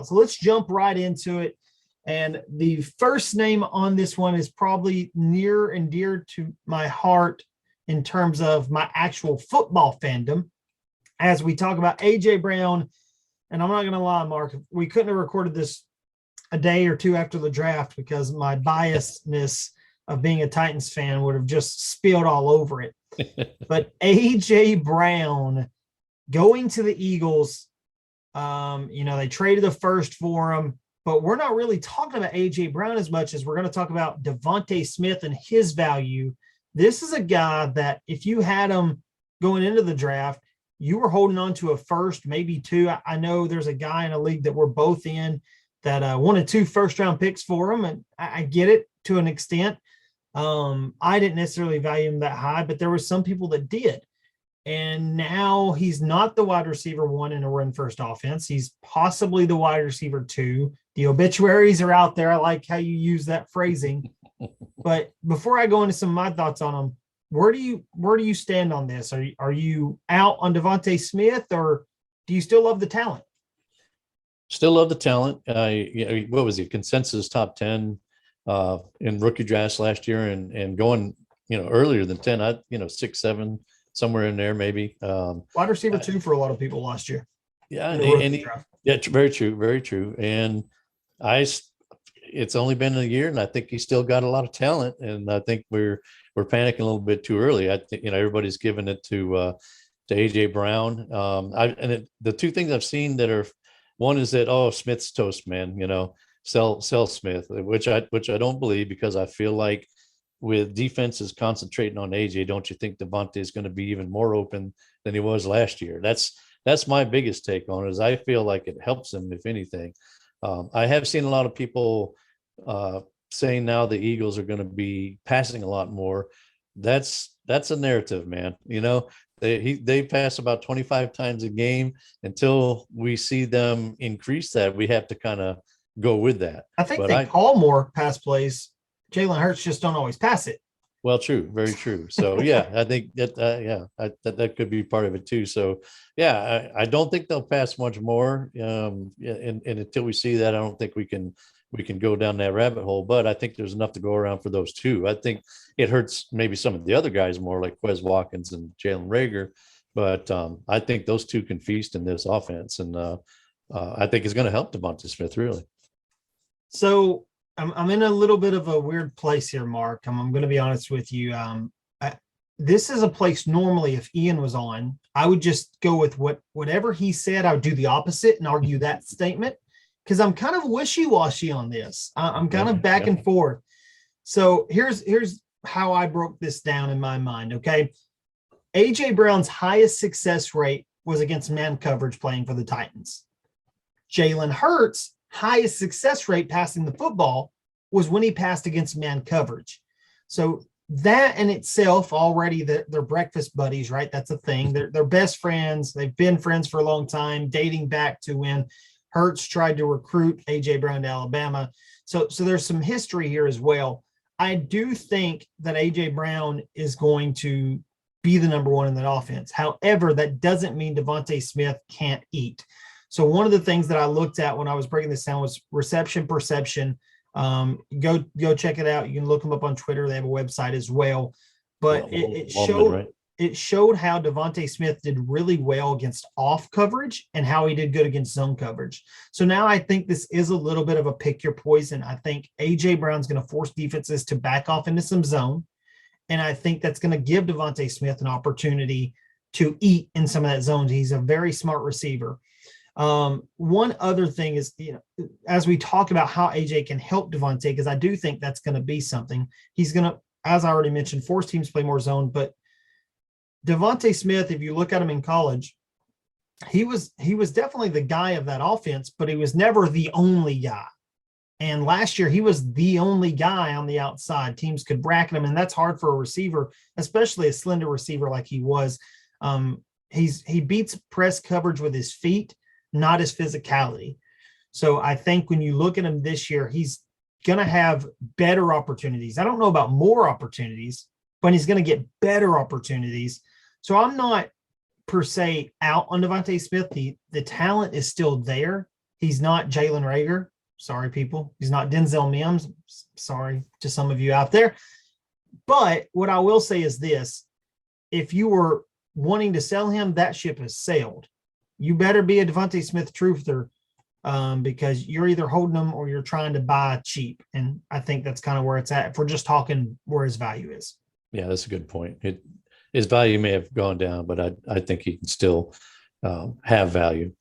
So let's jump right into it. And the first name on this one is probably near and dear to my heart in terms of my actual football fandom. As we talk about A.J. Brown, and I'm not going to lie, Mark, we couldn't have recorded this a day or two after the draft because my biasness of being a Titans fan would have just spilled all over it. But A.J. Brown going to the Eagles, they traded the first for him, but we're not really talking about A.J. Brown as much as we're going to talk about DeVonta Smith and his value. This is a guy that if you had him going into the draft, you were holding on to a first, maybe two. I know there's a guy in a league that we're both in that wanted 2 first-round picks for him, and I get it to an extent. I didn't necessarily value him that high, but there were some people that did. And now he's not the wide receiver 1 in a run-first offense. He's possibly the wide receiver 2. The obituaries are out there. I like how you use that phrasing. But before I go into some of my thoughts on him, where do you stand on this? Are you out on DeVonta Smith, or do you still love the talent? Still love the talent. What was he? Consensus top 10 in rookie drafts last year, and going earlier than 10. 6, 7, somewhere in there maybe. Wide receiver 2 for a lot of people last year. Yeah, very true, very true. And it's only been a year, and I think he's still got a lot of talent. And I think we're panicking a little bit too early. I think everybody's giving it to A.J. Brown. The two things I've seen that are, one is that Smith's toast, man. Sell Smith, which I don't believe, because I feel like with defenses concentrating on AJ, don't you think DeVonta is going to be even more open than he was last year? That's my biggest take on it. Is I feel like it helps him, if anything. I have seen a lot of people saying now the Eagles are going to be passing a lot more. That's a narrative, man. They pass about 25 times a game. Until we see them increase that, we have to kind of go with that. I think they call more pass plays. Jalen Hurts just don't always pass it. Well, true, very true. So yeah, I think that that could be part of it too. So yeah, I don't think they'll pass much more. And until we see that, I don't think we can go down that rabbit hole. But I think there's enough to go around for those two. I think it hurts maybe some of the other guys more, like Quez Watkins and Jalen Reagor. But I think those two can feast in this offense, and I think it's going to help DeVonta Smith really. So I'm in a little bit of a weird place here, Mark. I'm going to be honest with you. This is a place normally, if Ian was on, I would just go with whatever he said. I would do the opposite and argue that statement, because I'm kind of wishy-washy on this. I'm kind of back and forth. So here's how I broke this down in my mind, okay? A.J. Brown's highest success rate was against man coverage playing for the Titans. Jalen Hurts' highest success rate passing the football was when he passed against man coverage. So that in itself already, they're breakfast buddies, right? That's a thing. They're best friends. They've been friends for a long time, dating back to when Hurts tried to recruit A.J. Brown to Alabama. So there's some history here as well. I do think that A.J. Brown is going to be the number 1 in that offense. However, that doesn't mean DeVonta Smith can't eat. So one of the things that I looked at when I was breaking this down was reception perception. Go check it out. You can look them up on Twitter. They have a website as well. But it showed how DeVonta Smith did really well against off coverage and how he did good against zone coverage. So now I think this is a little bit of a pick your poison. I think A.J. Brown's going to force defenses to back off into some zone. And I think that's going to give DeVonta Smith an opportunity to eat in some of that zone. He's a very smart receiver. One other thing is, as we talk about how AJ can help DeVonta, because I do think that's going to be something. He's going to, as I already mentioned, force teams to play more zone. But DeVonta Smith, if you look at him in college, he was definitely the guy of that offense, but he was never the only guy. And last year, he was the only guy on the outside. Teams could bracket him, and that's hard for a receiver, especially a slender receiver like he was. He beats press coverage with his feet, not his physicality. So I think when you look at him this year, he's going to have better opportunities. I don't know about more opportunities, but he's going to get better opportunities. So I'm not per se out on DeVonta Smith. The talent is still there. He's not Jalen Reagor. Sorry, people. He's not Denzel Mims. Sorry to some of you out there. But what I will say is this. If you were wanting to sell him, that ship has sailed. You better be a DeVonta Smith truther because you're either holding him or you're trying to buy cheap. And I think that's kind of where it's at. If we're just talking where his value is. Yeah, that's a good point. His value may have gone down, but I think he can still have value.